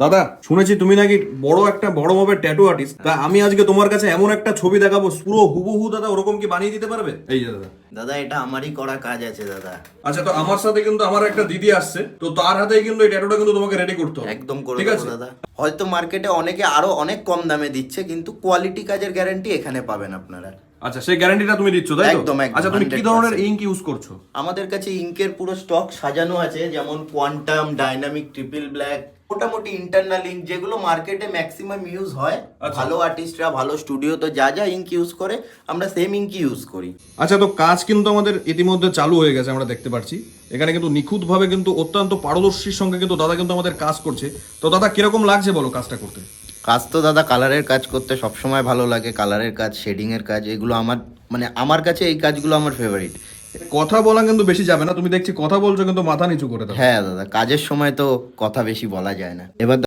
দাদা শুনেছি তুমি নাকি বড় মাপের ট্যাটু আর্টিস্ট। তা আমি আজকে তোমার কাছে এমন একটা ছবি দেখাবো, পুরো হুবহু দাদা ওরকম কি বানিয়ে দিতে পারবে? এই যে দাদা। দাদা এটা আমারই করা কাজ আছে দাদা। আচ্ছা, তো আমার সাথে কিন্তু আমার একটা দিদি আসছে, তো তার হাতেই কিন্তু এই ট্যাটুটা কিন্তু তোমাকে রেডি করতে হবে। একদম করে ঠিক দেবো আছে দাদা। হয়তো মার্কেটে অনেকে আরো অনেক কম দামে দিচ্ছে, কিন্তু কোয়ালিটি কাজের গ্যারান্টি এখানে পাবেন আপনারা। আচ্ছা, সেই গ্যারান্টিটা তুমি দিচ্ছ তাই তো? একদম, একদম, আচ্ছা, তুমি কি 100%। ধরনের ইঙ্ক ইউজ করছো? আমাদের কাছে ইঙ্কের পুরো স্টক সাজানো আছে, যেমন কোয়ান্টাম, ডাইনামিক, ট্রিপল ব্ল্যাক, মোটামুটি ইন্টারনাল ইঙ্ক যেগুলো মার্কেটে ম্যাক্সিমাম ইউজ হয়। আচ্ছা। ভালো আর্টিস্টরা ভালো স্টুডিও তো যা যা ইঙ্ক ইউজ করে আমরা সেম ইঙ্ক ইউজ করি। আচ্ছা, তো কাজ কিন্তু আমাদের ইতিমধ্যে চালু হয়ে গেছে, আমরা দেখতে পাচ্ছি। এখানে কিন্তু নিখুঁতভাবে কিন্তু অত্যন্ত পারদর্শীর সঙ্গে কিন্তু দাদা কিন্তু আমাদের কাজ করছে। তো দাদা কিরকম লাগছে বলো কাজটা করতে? কাজ তো দাদা কালারের কাজ করতে সবসময় ভালো লাগে। কালারের কাজ, শেডিং এর কাজ, এগুলো আমার আমার কাছে এই কাজগুলো আমার ফেভারিট। কথা বলা কিন্তু বেশি যাবে না, তুমি দেখছি কথা বলছো কিন্তু মাথা নিচু করে দাও। হ্যাঁ দাদা, কাজের সময় তো কথা বেশি বলা যায় না। এবার